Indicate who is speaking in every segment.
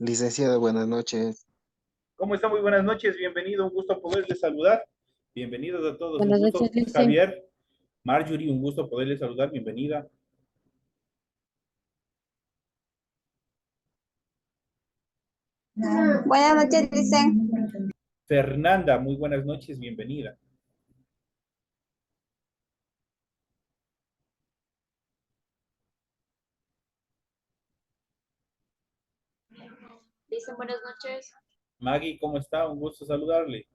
Speaker 1: Licenciado, buenas noches.
Speaker 2: ¿Cómo está? Muy buenas noches, bienvenido, un gusto poderles saludar. Bienvenidos a todos, un
Speaker 3: Buenas noches,
Speaker 2: gusto,
Speaker 3: Licen.
Speaker 2: Javier, Marjorie, un gusto poderles saludar, bienvenida.
Speaker 3: Buenas noches, Licen.
Speaker 2: Fernanda, muy buenas noches, bienvenida.
Speaker 3: Licen, buenas noches.
Speaker 2: Maggie, ¿cómo está? Un gusto saludarle.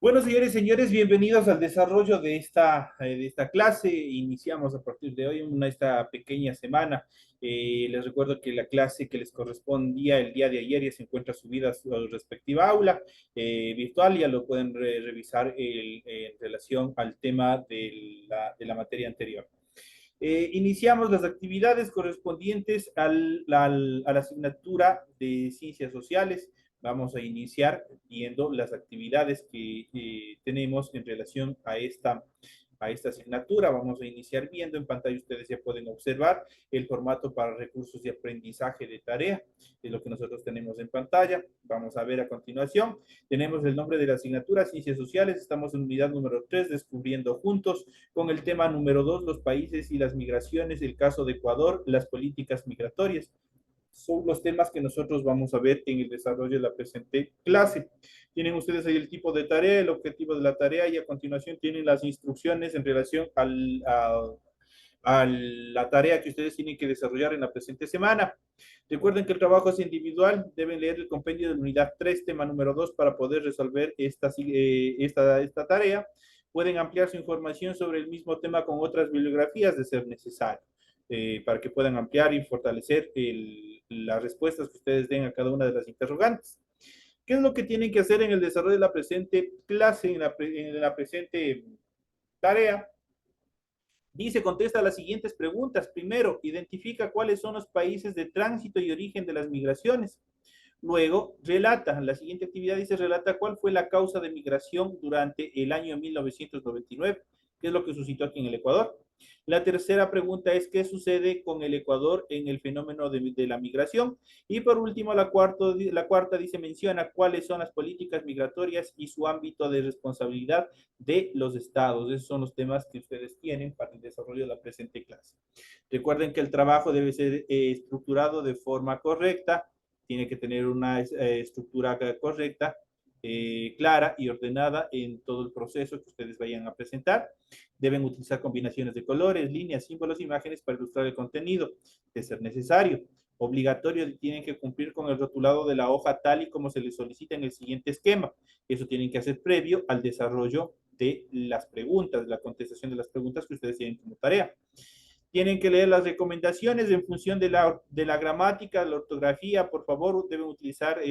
Speaker 2: Bueno, señores y señores, bienvenidos al desarrollo de esta clase. Iniciamos a partir de hoy esta pequeña semana. Les recuerdo que la clase que les correspondía el día de ayer ya se encuentra subida a su respectiva aula virtual. Ya lo pueden revisar en relación al tema de la materia anterior. Iniciamos las actividades correspondientes a la asignatura de Ciencias Sociales. Vamos a iniciar viendo las actividades que tenemos en relación a esta asignatura. Vamos a iniciar viendo en pantalla, ustedes ya pueden observar el formato para recursos de aprendizaje de tarea, es lo que nosotros tenemos en pantalla. Vamos a ver a continuación. Tenemos el nombre de la asignatura, Ciencias Sociales. Estamos en unidad número 3, descubriendo juntos, con el tema número 2, los países y las migraciones, el caso de Ecuador, las políticas migratorias. Son los temas que nosotros vamos a ver en el desarrollo de la presente clase. Tienen ustedes ahí el tipo de tarea, el objetivo de la tarea, y a continuación tienen las instrucciones en relación a la tarea que ustedes tienen que desarrollar en la presente semana. Recuerden que el trabajo es individual, deben leer el compendio de la unidad 3, tema número 2, para poder resolver esta tarea. Pueden ampliar su información sobre el mismo tema con otras bibliografías de ser necesario, para que puedan ampliar y fortalecer las respuestas que ustedes den a cada una de las interrogantes. ¿Qué es lo que tienen que hacer en el desarrollo de la presente clase, en la presente tarea? Dice, contesta las siguientes preguntas. Primero, identifica cuáles son los países de tránsito y origen de las migraciones. Luego, relata, la siguiente actividad dice, relata cuál fue la causa de migración durante el año 1999, qué es lo que suscitó aquí en el Ecuador. La tercera pregunta es, ¿qué sucede con el Ecuador en el fenómeno de la migración? Y por último, la cuarta dice, menciona cuáles son las políticas migratorias y su ámbito de responsabilidad de los estados. Esos son los temas que ustedes tienen para el desarrollo de la presente clase. Recuerden que el trabajo debe ser estructurado de forma correcta, tiene que tener una estructura correcta, clara y ordenada en todo el proceso que ustedes vayan a presentar. Deben utilizar combinaciones de colores, líneas, símbolos, imágenes para ilustrar el contenido, de ser necesario. Obligatorio, tienen que cumplir con el rotulado de la hoja tal y como se les solicita en el siguiente esquema. Eso tienen que hacer previo al desarrollo de las preguntas, la contestación de las preguntas que ustedes tienen como tarea. Tienen que leer las recomendaciones en función de la gramática, la ortografía. Por favor, deben utilizar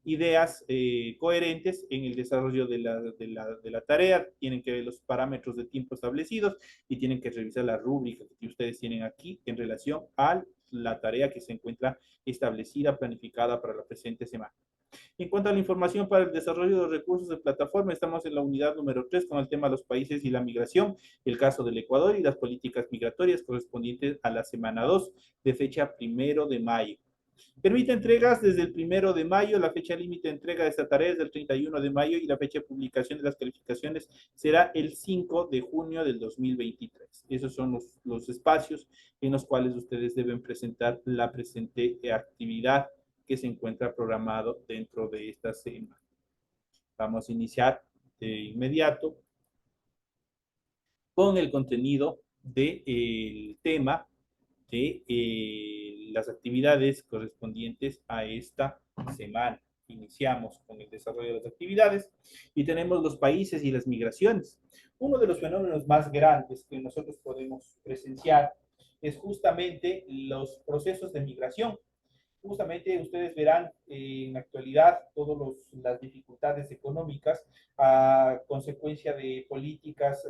Speaker 2: ideas coherentes en el desarrollo de la tarea. Tienen que ver los parámetros de tiempo establecidos y tienen que revisar la rúbrica que ustedes tienen aquí en relación a la tarea que se encuentra establecida, planificada para la presente semana. En cuanto a la información para el desarrollo de los recursos de plataforma, estamos en la unidad número 3 con el tema de los países y la migración, el caso del Ecuador y las políticas migratorias correspondientes a la semana 2 de fecha 1 de mayo. Permite entregas desde el 1 de mayo, la fecha límite de entrega de esta tarea es del 31 de mayo y la fecha de publicación de las calificaciones será el 5 de junio del 2023. Esos son los espacios en los cuales ustedes deben presentar la presente actividad que se encuentra programado dentro de esta semana. Vamos a iniciar de inmediato con el contenido del tema de las actividades correspondientes a esta semana. Iniciamos con el desarrollo de las actividades y tenemos los países y las migraciones. Uno de los fenómenos más grandes que nosotros podemos presenciar es justamente los procesos de migración. Justamente ustedes verán en la actualidad todas las dificultades económicas a consecuencia de políticas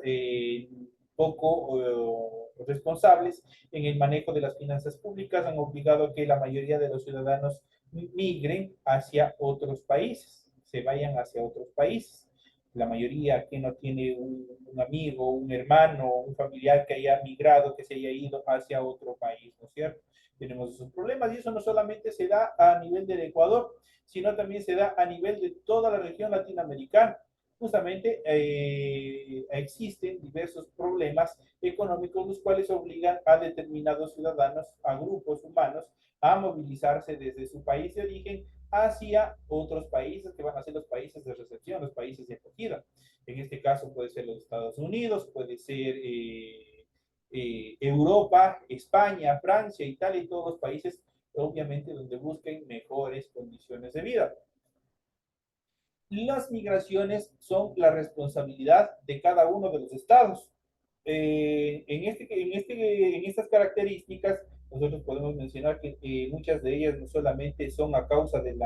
Speaker 2: poco responsables en el manejo de las finanzas públicas han obligado a que la mayoría de los ciudadanos migren hacia otros países, se vayan hacia otros países. La mayoría que no tiene un amigo, un hermano, un familiar que haya migrado, que se haya ido hacia otro país, ¿no es cierto? Tenemos esos problemas y eso no solamente se da a nivel del Ecuador, sino también se da a nivel de toda la región latinoamericana. Justamente existen diversos problemas económicos los cuales obligan a determinados ciudadanos, a grupos humanos, a movilizarse desde su país de origen hacia otros países que van a ser los países de recepción, los países de acogida. En este caso puede ser los Estados Unidos, puede ser Europa, España, Francia, Italia y todos los países, obviamente, donde busquen mejores condiciones de vida. Las migraciones son la responsabilidad de cada uno de los estados. En estas características, nosotros podemos mencionar que muchas de ellas no solamente son a causa de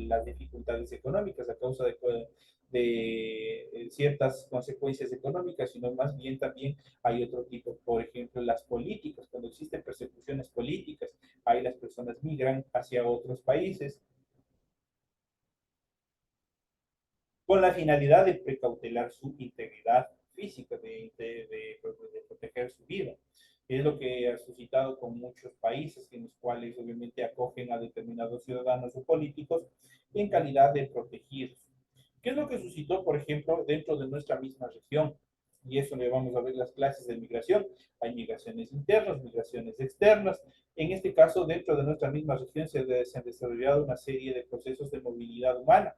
Speaker 2: las dificultades económicas, a causa de ciertas consecuencias económicas, sino más bien también hay otro tipo, por ejemplo, las políticas. Cuando existen persecuciones políticas, ahí las personas migran hacia otros países con la finalidad de precautelar su integridad física, de proteger su vida. Es lo que ha suscitado con muchos países en los cuales obviamente acogen a determinados ciudadanos o políticos en calidad de protegidos. ¿Qué es lo que suscitó, por ejemplo, dentro de nuestra misma región? Y eso le vamos a ver las clases de migración. Hay migraciones internas, migraciones externas. En este caso, dentro de nuestra misma región se han desarrollado una serie de procesos de movilidad humana.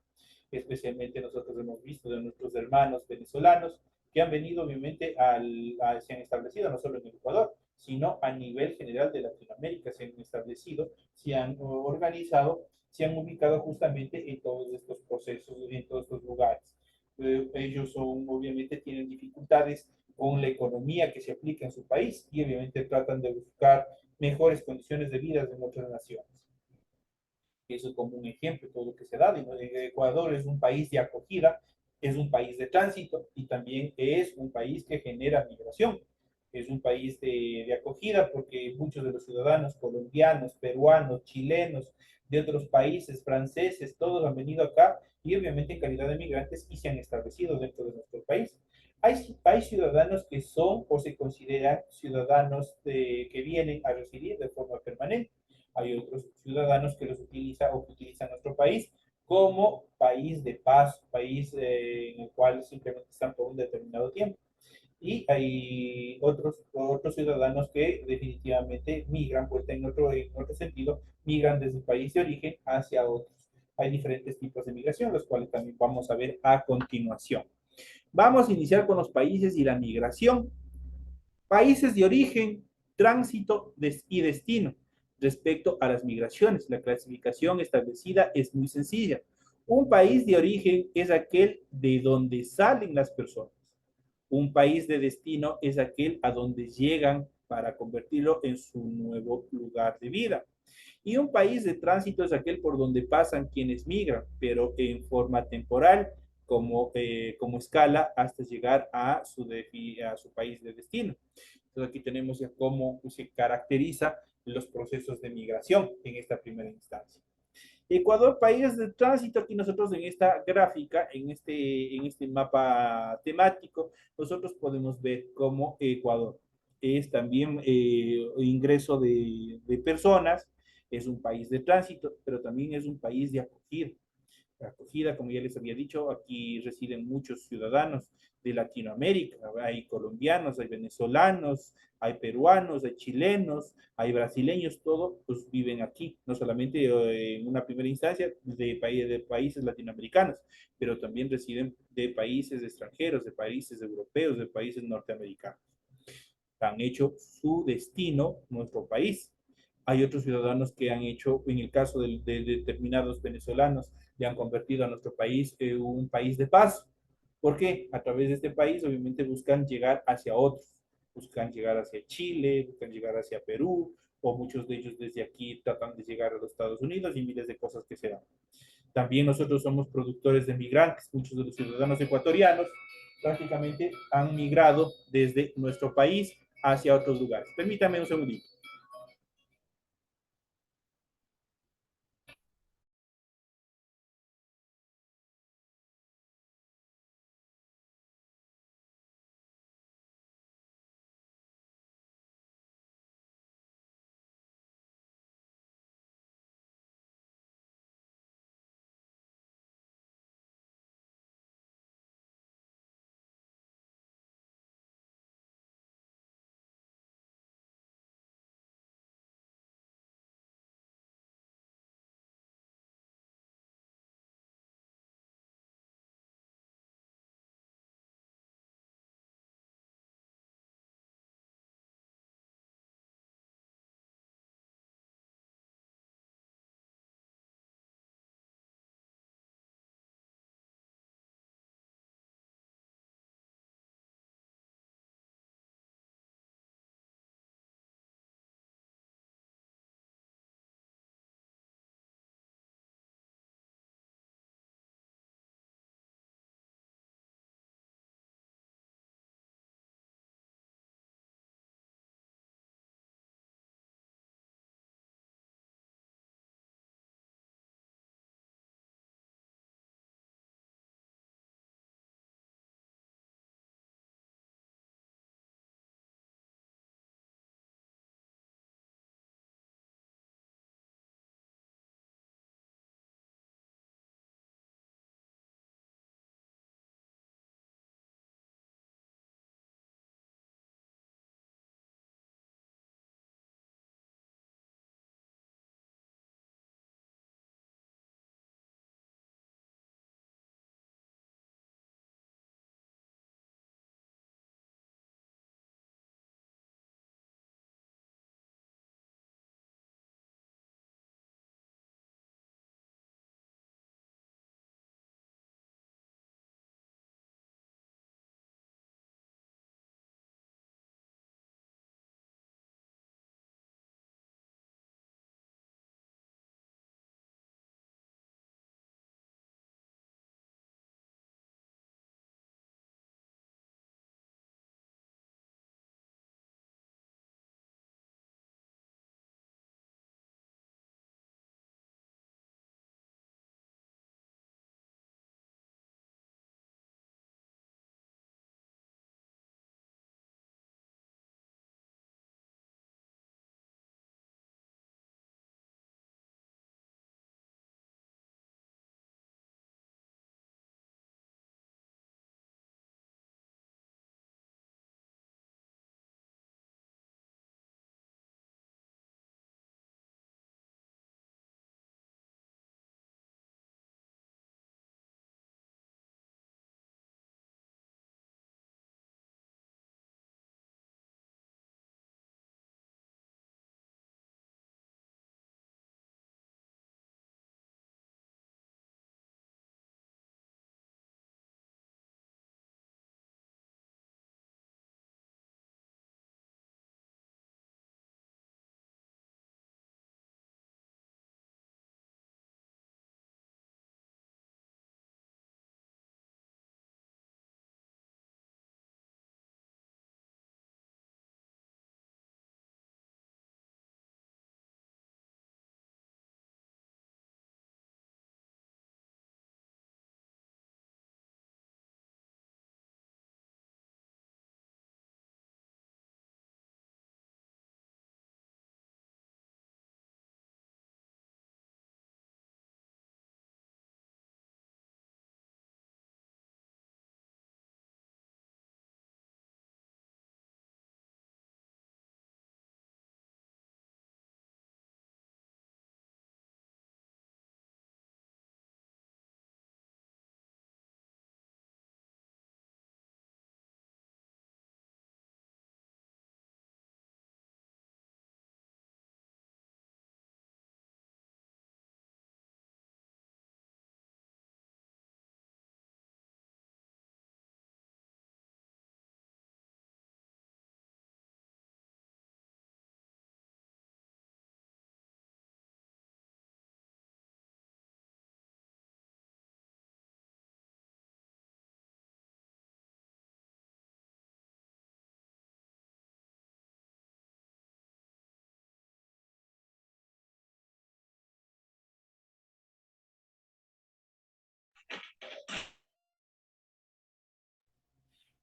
Speaker 2: Especialmente nosotros hemos visto de nuestros hermanos venezolanos que han venido obviamente se han establecido no solo en el Ecuador, sino a nivel general de Latinoamérica, se han establecido, se han organizado, se han ubicado justamente en todos estos procesos, en todos estos lugares. Ellos obviamente tienen dificultades con la economía que se aplica en su país y obviamente tratan de buscar mejores condiciones de vida en otras naciones. Eso es como un ejemplo, todo lo que se da. Ecuador es un país de acogida, es un país de tránsito y también es un país que genera migración. Es un país de acogida porque muchos de los ciudadanos colombianos, peruanos, chilenos, de otros países, franceses, todos han venido acá y obviamente en calidad de migrantes y se han establecido dentro de nuestro país. Hay ciudadanos que son o se consideran ciudadanos que vienen a residir de forma permanente. Hay otros ciudadanos que los utiliza o que utilizan nuestro país como país de paz, país en el cual simplemente están por un determinado tiempo. Y hay otros ciudadanos que definitivamente migran, pues en otro sentido, migran desde el país de origen hacia otros. Hay diferentes tipos de migración, los cuales también vamos a ver a continuación. Vamos a iniciar con los países y la migración. Países de origen, tránsito y destino. Respecto a las migraciones, la clasificación establecida es muy sencilla. Un país de origen es aquel de donde salen las personas. Un país de destino es aquel a donde llegan para convertirlo en su nuevo lugar de vida. Y un país de tránsito es aquel por donde pasan quienes migran, pero en forma temporal, como escala hasta llegar a su país de destino. Entonces aquí tenemos ya cómo se caracteriza los procesos de migración en esta primera instancia. Ecuador, país de tránsito, aquí nosotros en esta gráfica, en este mapa temático, nosotros podemos ver cómo Ecuador es también ingreso de personas, es un país de tránsito, pero también es un país de acogida. La acogida, como ya les había dicho, aquí residen muchos ciudadanos de Latinoamérica. Hay colombianos, hay venezolanos, hay peruanos, hay chilenos, hay brasileños, todos pues viven aquí, no solamente en una primera instancia de países latinoamericanos, pero también residen de países extranjeros, de países europeos, de países norteamericanos. Han hecho su destino nuestro país. Hay otros ciudadanos que han hecho, en el caso de determinados venezolanos, le han convertido a nuestro país en un país de paz. ¿Por qué? A través de este país, obviamente, buscan llegar hacia otros. Buscan llegar hacia Chile, buscan llegar hacia Perú, o muchos de ellos desde aquí tratan de llegar a los Estados Unidos y miles de cosas que se dan. También nosotros somos productores de migrantes. Muchos de los ciudadanos ecuatorianos prácticamente han migrado desde nuestro país hacia otros lugares. Permítame un segundito.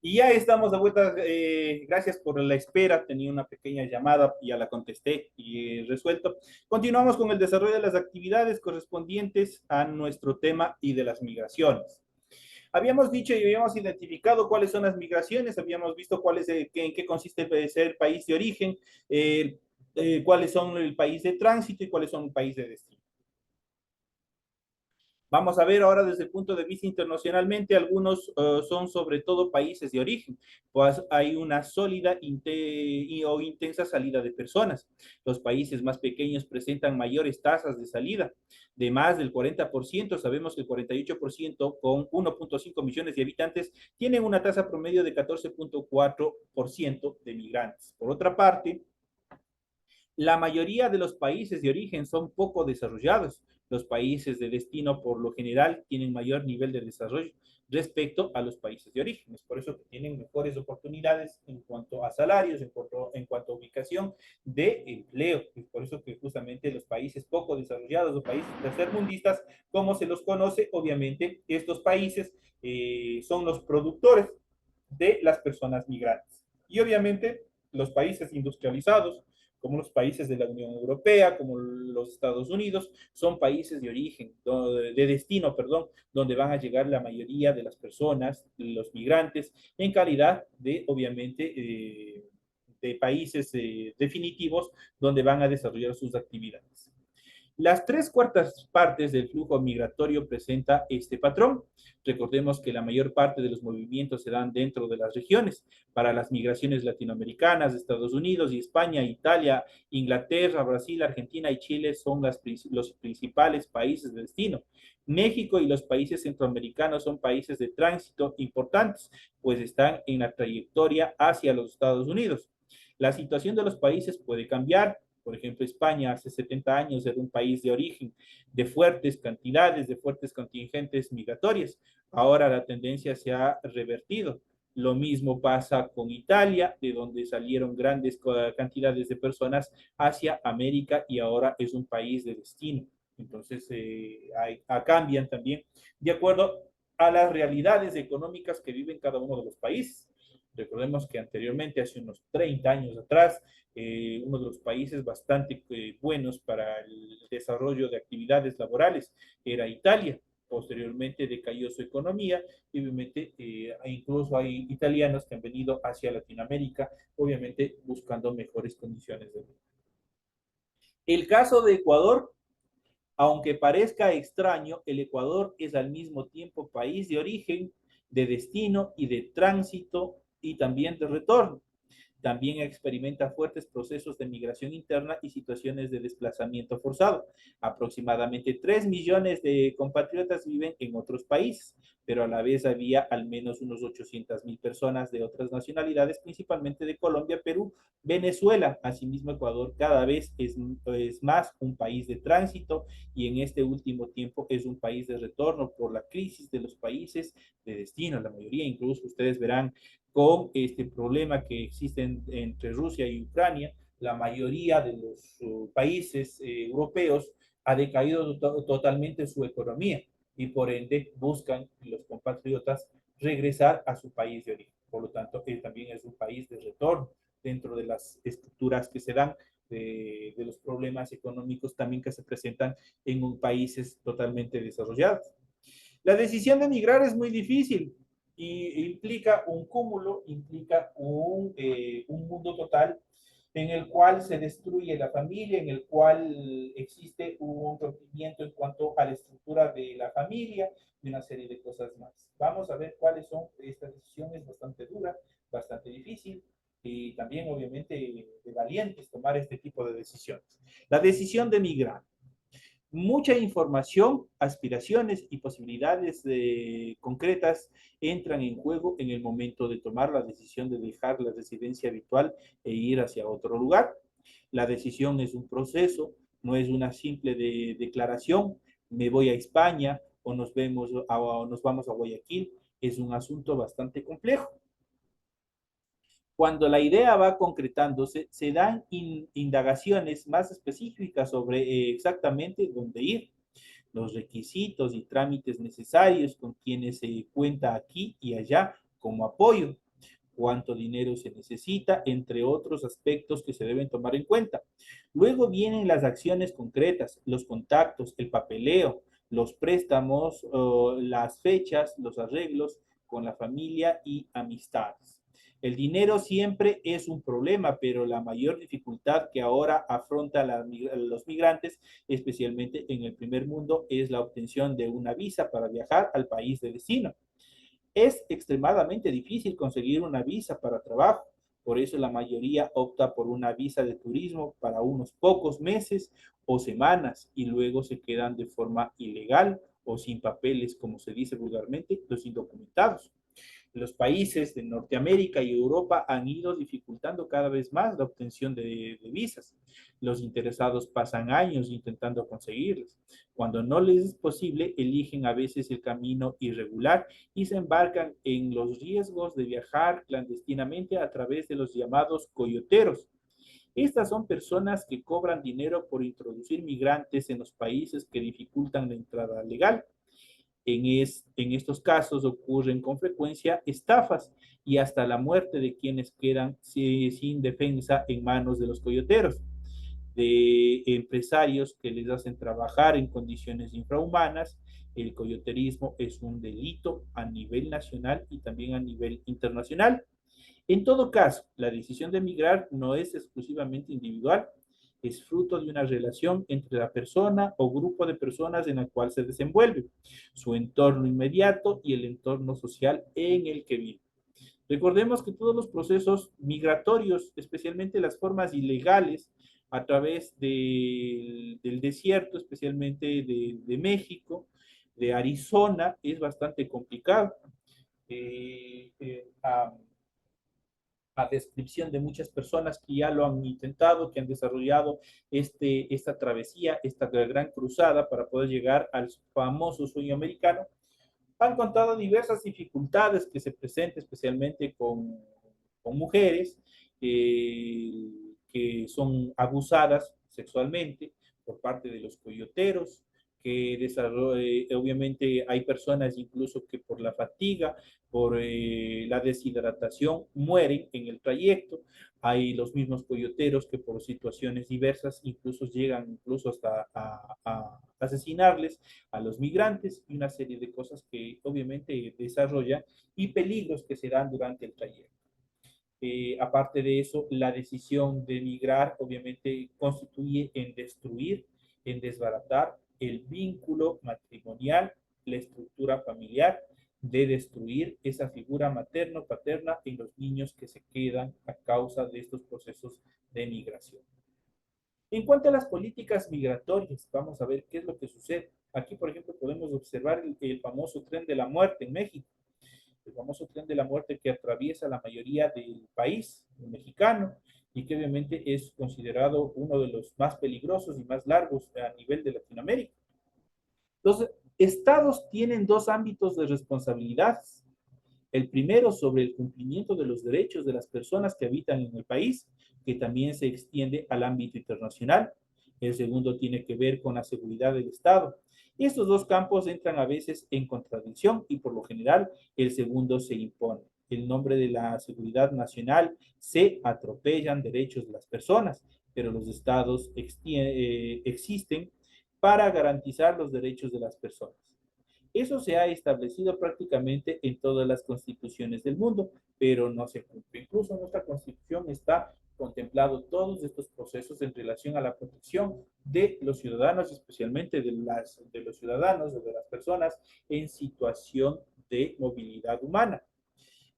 Speaker 2: Y ya estamos de vuelta. Gracias por la espera. Tenía una pequeña llamada y ya la contesté y resuelto. Continuamos con el desarrollo de las actividades correspondientes a nuestro tema y de las migraciones. Habíamos dicho y habíamos identificado cuáles son las migraciones, habíamos visto en qué consiste ser país de origen, cuáles son el país de tránsito y cuáles son el país de destino. Vamos a ver ahora desde el punto de vista internacionalmente, algunos son sobre todo países de origen, pues hay una sólida o intensa salida de personas. Los países más pequeños presentan mayores tasas de salida, de más del 40%. Sabemos que el 48% con 1.5 millones de habitantes tienen una tasa promedio de 14.4% de migrantes. Por otra parte, la mayoría de los países de origen son poco desarrollados. Los países de destino, por lo general, tienen mayor nivel de desarrollo respecto a los países de origen. Es por eso que tienen mejores oportunidades en cuanto a salarios, en cuanto a ubicación de empleo. Es por eso que justamente los países poco desarrollados o países tercermundistas, como se los conoce, obviamente, estos países son los productores de las personas migrantes. Y obviamente los países industrializados, como los países de la Unión Europea, como los Estados Unidos, son países de origen, de destino, perdón, donde van a llegar la mayoría de las personas, los migrantes, en calidad de, obviamente, de países definitivos donde van a desarrollar sus actividades. Las tres cuartas partes del flujo migratorio presenta este patrón. Recordemos que la mayor parte de los movimientos se dan dentro de las regiones. Para las migraciones latinoamericanas, Estados Unidos y España, Italia, Inglaterra, Brasil, Argentina y Chile son los principales países de destino. México y los países centroamericanos son países de tránsito importantes, pues están en la trayectoria hacia los Estados Unidos. La situación de los países puede cambiar. Por ejemplo, España hace 70 años era un país de origen de fuertes cantidades, de fuertes contingentes migratorias. Ahora la tendencia se ha revertido. Lo mismo pasa con Italia, de donde salieron grandes cantidades de personas hacia América y ahora es un país de destino. Entonces, cambian también de acuerdo a las realidades económicas que viven cada uno de los países. Recordemos que anteriormente, hace unos 30 años atrás, uno de los países bastante buenos para el desarrollo de actividades laborales era Italia. Posteriormente decayó su economía y obviamente incluso hay italianos que han venido hacia Latinoamérica, obviamente buscando mejores condiciones de vida. El caso de Ecuador, aunque parezca extraño, el Ecuador es al mismo tiempo país de origen, de destino y de tránsito y también de retorno. También experimenta fuertes procesos de migración interna y situaciones de desplazamiento forzado. Aproximadamente 3 millones de compatriotas viven en otros países, pero a la vez había al menos unos 800,000 personas de otras nacionalidades, principalmente de Colombia, Perú, Venezuela. Asimismo, Ecuador cada vez es más un país de tránsito y en este último tiempo es un país de retorno por la crisis de los países de destino. La mayoría, incluso ustedes verán, con este problema que existe entre Rusia y Ucrania, la mayoría de los países europeos ha decaído totalmente su economía y por ende buscan los compatriotas regresar a su país de origen. Por lo tanto, también es un país de retorno dentro de las estructuras que se dan de los problemas económicos también que se presentan en países totalmente desarrollados. La decisión de emigrar es muy difícil y implica un cúmulo, implica un mundo total en el cual se destruye la familia, en el cual existe un rompimiento en cuanto a la estructura de la familia y una serie de cosas más. Vamos a ver cuáles son estas decisiones bastante duras, bastante difícil y también obviamente de valientes tomar este tipo de decisiones. La decisión de emigrar. Mucha información, aspiraciones y posibilidades concretas entran en juego en el momento de tomar la decisión de dejar la residencia habitual e ir hacia otro lugar. La decisión es un proceso, no es una simple declaración, me voy a España o nos vamos a Guayaquil, es un asunto bastante complejo. Cuando la idea va concretándose, se dan indagaciones más específicas sobre exactamente dónde ir, los requisitos y trámites necesarios con quienes se cuenta aquí y allá como apoyo. cuánto dinero se necesita, entre otros aspectos que se deben tomar en cuenta. Luego vienen las acciones concretas, los contactos, el papeleo, los préstamos, las fechas, los arreglos con la familia y amistades. El dinero siempre es un problema, pero la mayor dificultad que ahora afronta los migrantes, especialmente en el primer mundo, es la obtención de una visa para viajar al país de destino. Es extremadamente difícil conseguir una visa para trabajo, por eso la mayoría opta por una visa de turismo para unos pocos meses o semanas y luego se quedan de forma ilegal o sin papeles, como se dice vulgarmente, los indocumentados. Los países de Norteamérica y Europa han ido dificultando cada vez más la obtención de visas. Los interesados pasan años intentando conseguirlas. Cuando no les es posible, eligen a veces el camino irregular y se embarcan en los riesgos de viajar clandestinamente a través de los llamados coyoteros. Estas son personas que cobran dinero por introducir migrantes en los países que dificultan la entrada legal. En estos casos ocurren con frecuencia estafas y hasta la muerte de quienes quedan sin defensa en manos de los coyoteros, de empresarios que les hacen trabajar en condiciones infrahumanas. El coyoterismo es un delito a nivel nacional y también a nivel internacional. En todo caso, la decisión de emigrar no es exclusivamente individual, es fruto de una relación entre la persona o grupo de personas en la cual se desenvuelve, su entorno inmediato y el entorno social en el que vive. Recordemos que todos los procesos migratorios, especialmente las formas ilegales a través del desierto, especialmente de México, de Arizona, es bastante complicado. Eh, eh, um, a descripción de muchas personas que ya lo han intentado, que han desarrollado esta travesía, esta gran cruzada para poder llegar al famoso sueño americano, han contado diversas dificultades que se presentan especialmente con mujeres que son abusadas sexualmente por parte de los coyoteros, que obviamente hay personas incluso que por la fatiga, por la deshidratación, mueren en el trayecto. Hay los mismos coyoteros que por situaciones diversas incluso llegan incluso hasta a asesinarles a los migrantes y una serie de cosas que obviamente desarrollan y peligros que se dan durante el trayecto. Aparte de eso, la decisión de migrar obviamente constituye en destruir, en desbaratar el vínculo matrimonial, la estructura familiar, de destruir esa figura materno-paterna en los niños que se quedan a causa de estos procesos de migración. En cuanto a las políticas migratorias, vamos a ver qué es lo que sucede. Aquí, por ejemplo, podemos observar el famoso tren de la muerte en México, el famoso tren de la muerte que atraviesa la mayoría del país mexicano y que obviamente es considerado uno de los más peligrosos y más largos a nivel de Latinoamérica. Los estados tienen dos ámbitos de responsabilidad. El primero sobre el cumplimiento de los derechos de las personas que habitan en el país, que también se extiende al ámbito internacional. El segundo tiene que ver con la seguridad del Estado. Y estos dos campos entran a veces en contradicción y por lo general el segundo se impone. En nombre de la seguridad nacional se atropellan derechos de las personas, pero los estados existen para garantizar los derechos de las personas. Eso se ha establecido prácticamente en todas las constituciones del mundo, pero no se cumple. Incluso en nuestra constitución está contemplado todos estos procesos en relación a la protección de los ciudadanos, especialmente de los ciudadanos, de las personas en situación de movilidad humana.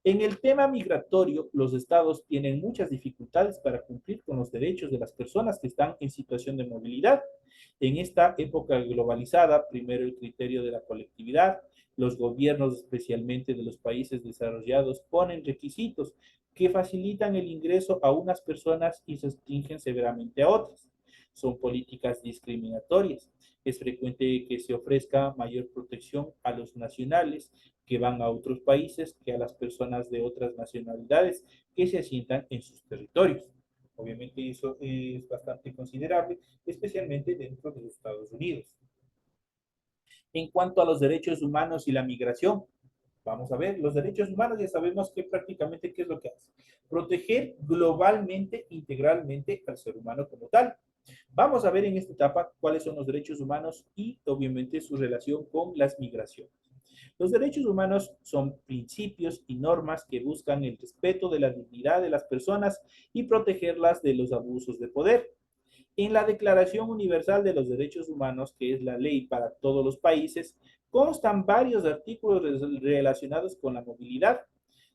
Speaker 2: En el tema migratorio, los estados tienen muchas dificultades para cumplir con los derechos de las personas que están en situación de movilidad. En esta época globalizada, primero el criterio de la colectividad, los gobiernos, especialmente de los países desarrollados, ponen requisitos que facilitan el ingreso a unas personas y restringen severamente a otras. Son políticas discriminatorias. Es frecuente que se ofrezca mayor protección a los nacionales que van a otros países que a las personas de otras nacionalidades que se asientan en sus territorios. Obviamente eso es bastante considerable, especialmente dentro de los Estados Unidos. En cuanto a los derechos humanos y la migración, Vamos a ver, los derechos humanos ya sabemos que prácticamente qué es lo que hace. Proteger globalmente, integralmente al ser humano como tal. Vamos a ver en esta etapa cuáles son los derechos humanos y obviamente su relación con las migraciones. Los derechos humanos son principios y normas que buscan el respeto de la dignidad de las personas y protegerlas de los abusos de poder. En la Declaración Universal de los Derechos Humanos, que es la ley para todos los países, constan varios artículos relacionados con la movilidad.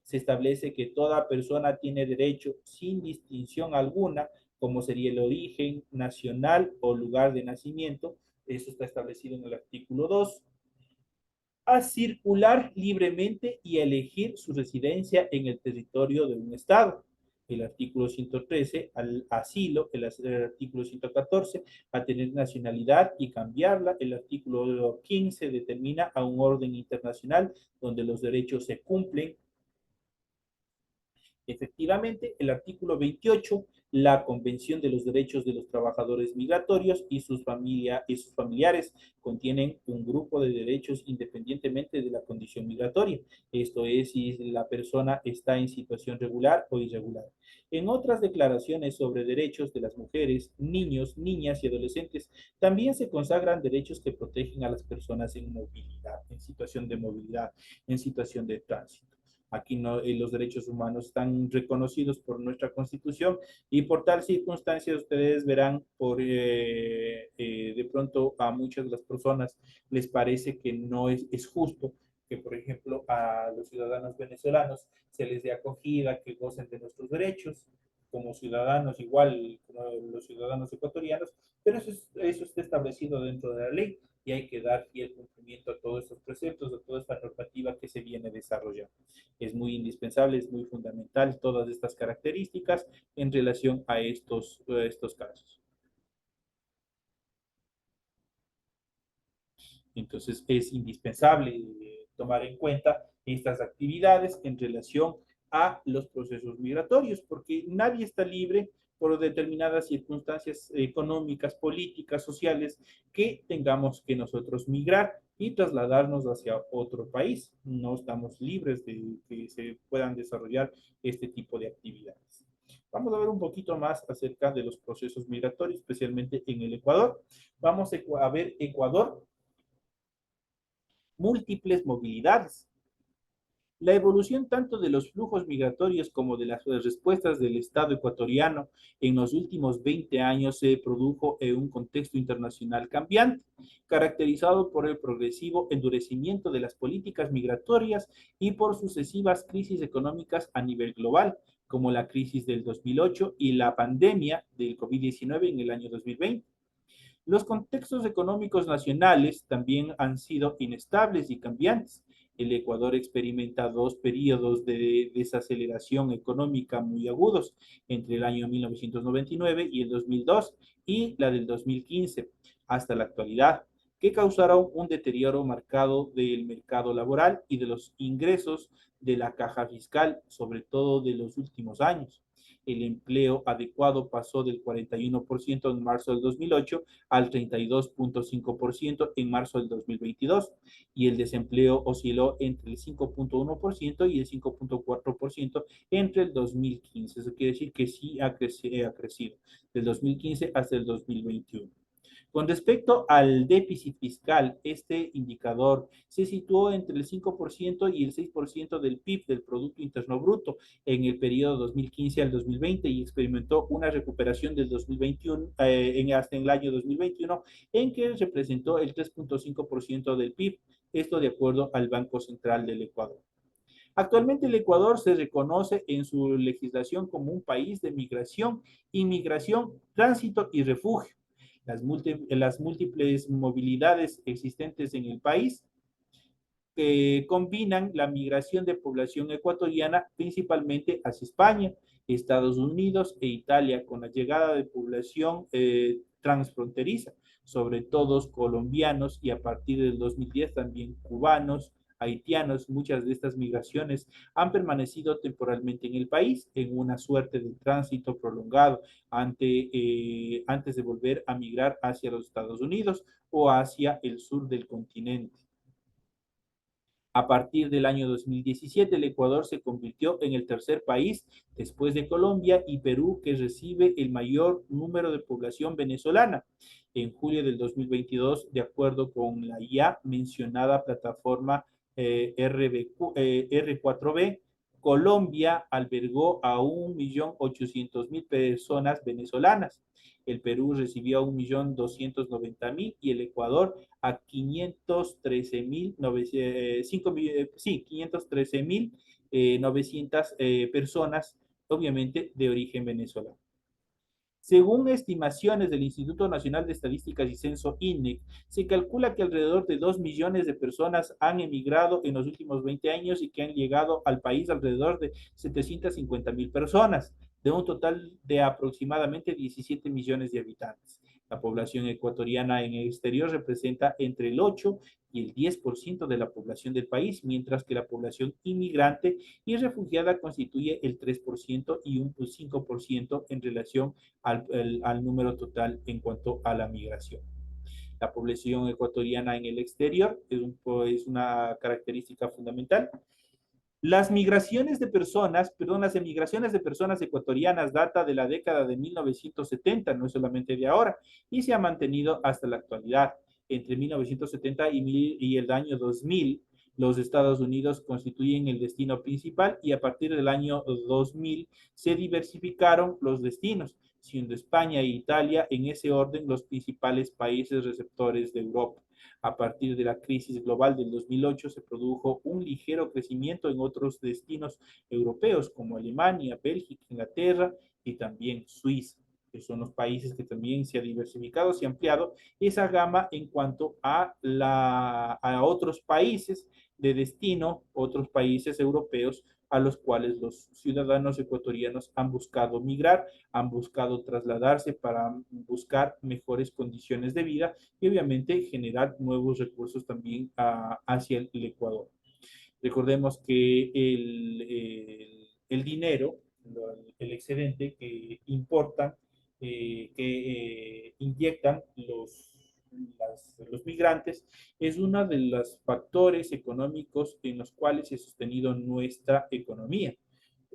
Speaker 2: Se establece que toda persona tiene derecho, sin distinción alguna, como sería el origen nacional o lugar de nacimiento, eso está establecido en el artículo 2, a circular libremente y elegir su residencia en el territorio de un Estado. El artículo 113, al asilo, el artículo 114, a tener nacionalidad y cambiarla. El artículo 15 determina a un orden internacional donde los derechos se cumplen. Efectivamente, el artículo 28, la Convención de los Derechos de los Trabajadores Migratorios y sus familiares contienen un grupo de derechos independientemente de la condición migratoria. Esto es, si la persona está en situación regular o irregular. En otras declaraciones sobre derechos de las mujeres, niños, niñas y adolescentes, también se consagran derechos que protegen a las personas en movilidad, en situación de movilidad, en situación de tránsito. Aquí no, los derechos humanos están reconocidos por nuestra Constitución y por tal circunstancia ustedes verán de pronto a muchas de las personas les parece que no es justo que, por ejemplo, a los ciudadanos venezolanos se les dé acogida, que gocen de nuestros derechos como ciudadanos, igual como los ciudadanos ecuatorianos, pero eso está establecido dentro de la ley y hay que dar fiel cumplimiento a todos estos preceptos, a toda esta normativa que se viene desarrollando. Es muy indispensable, es muy fundamental todas estas características en relación a estos casos. Entonces, es indispensable tomar en cuenta estas actividades en relación a los procesos migratorios, porque nadie está libre por determinadas circunstancias económicas, políticas, sociales, que tengamos que nosotros migrar y trasladarnos hacia otro país. No estamos libres de que se puedan desarrollar este tipo de actividades. Vamos a ver un poquito más acerca de los procesos migratorios, especialmente en el Ecuador. Vamos a ver Ecuador, múltiples movilidades. La evolución tanto de los flujos migratorios como de las respuestas del Estado ecuatoriano en los últimos 20 años se produjo en un contexto internacional cambiante, caracterizado por el progresivo endurecimiento de las políticas migratorias y por sucesivas crisis económicas a nivel global, como la crisis del 2008 y la pandemia del COVID-19 en el año 2020. Los contextos económicos nacionales también han sido inestables y cambiantes. El Ecuador experimenta dos periodos de desaceleración económica muy agudos, entre el año 1999 y el 2002 y la del 2015 hasta la actualidad, que causaron un deterioro marcado del mercado laboral y de los ingresos de la caja fiscal, sobre todo de los últimos años. El empleo adecuado pasó del 41% en marzo del 2008 al 32.5% en marzo del 2022 y el desempleo osciló entre el 5.1% y el 5.4% entre el 2015. Eso quiere decir que sí ha crecido del 2015 hasta el 2021. Con respecto al déficit fiscal, este indicador se situó entre el 5% y el 6% del PIB, del Producto Interno Bruto, en el periodo 2015 al 2020 y experimentó una recuperación del 2021 hasta el año 2021 en que representó el 3.5% del PIB, esto de acuerdo al Banco Central del Ecuador. Actualmente el Ecuador se reconoce en su legislación como un país de migración, inmigración, tránsito y refugio. Las múltiples movilidades existentes en el país combinan la migración de población ecuatoriana principalmente hacia España, Estados Unidos e Italia, con la llegada de población transfronteriza, sobre todo colombianos y a partir del 2010 también cubanos, haitianos. Muchas de estas migraciones han permanecido temporalmente en el país en una suerte de tránsito prolongado antes de volver a migrar hacia los Estados Unidos o hacia el sur del continente. A partir del año 2017, el Ecuador se convirtió en el tercer país, después de Colombia y Perú, que recibe el mayor número de población venezolana. En julio del 2022, de acuerdo con la ya mencionada plataforma R4B, Colombia albergó a 1.800.000 personas venezolanas. El Perú recibió a 1.290.000 y el Ecuador a 513.900 personas, obviamente de origen venezolano. Según estimaciones del Instituto Nacional de Estadísticas y Censo INEC, se calcula que alrededor de 2 millones de personas han emigrado en los últimos 20 años y que han llegado al país alrededor de 750.000 personas, de un total de aproximadamente 17 millones de habitantes. La población ecuatoriana en el exterior representa entre el 8 y el 10% de la población del país, mientras que la población inmigrante y refugiada constituye el 3% y un 5% en relación al número total en cuanto a la migración. La población ecuatoriana en el exterior es una característica fundamental. Las emigraciones de personas ecuatorianas data de la década de 1970, no es solamente de ahora, y se ha mantenido hasta la actualidad. Entre 1970 y el año 2000, los Estados Unidos constituyen el destino principal y a partir del año 2000 se diversificaron los destinos, siendo España e Italia en ese orden los principales países receptores de Europa. A partir de la crisis global del 2008 se produjo un ligero crecimiento en otros destinos europeos como Alemania, Bélgica, Inglaterra y también Suiza, que son los países que también se ha diversificado, se ha ampliado esa gama en cuanto a otros países de destino, otros países europeos a los cuales los ciudadanos ecuatorianos han buscado migrar, han buscado trasladarse para buscar mejores condiciones de vida y obviamente generar nuevos recursos también hacia el Ecuador. Recordemos que el dinero, el excedente que importan, que inyectan los migrantes, es uno de los factores económicos en los cuales se ha sostenido nuestra economía.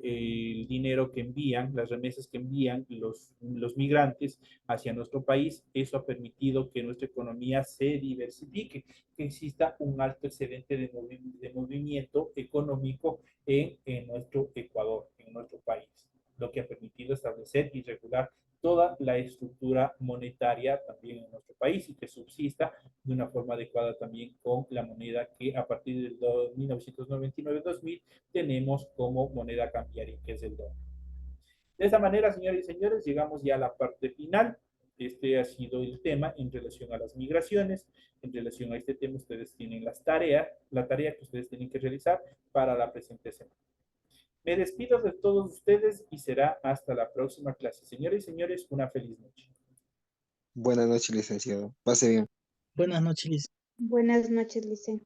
Speaker 2: El dinero que envían, las remesas que envían los migrantes hacia nuestro país, eso ha permitido que nuestra economía se diversifique, que exista un alto excedente de movimiento económico en nuestro Ecuador, en nuestro país, lo que ha permitido establecer y regular toda la estructura monetaria también en nuestro país y que subsista de una forma adecuada también con la moneda que a partir del 1999-2000 tenemos como moneda cambiaria, que es el dólar. De esa manera, señores y señores, llegamos ya a la parte final. Este ha sido el tema en relación a las migraciones. En relación a este tema, ustedes tienen la tarea que ustedes tienen que realizar para la presente semana. Me despido de todos ustedes y será hasta la próxima clase. Señores y señores, una feliz noche.
Speaker 1: Buenas noches, licenciado. Pase bien.
Speaker 4: Buenas noches, Liz.
Speaker 3: Buenas noches, Licen.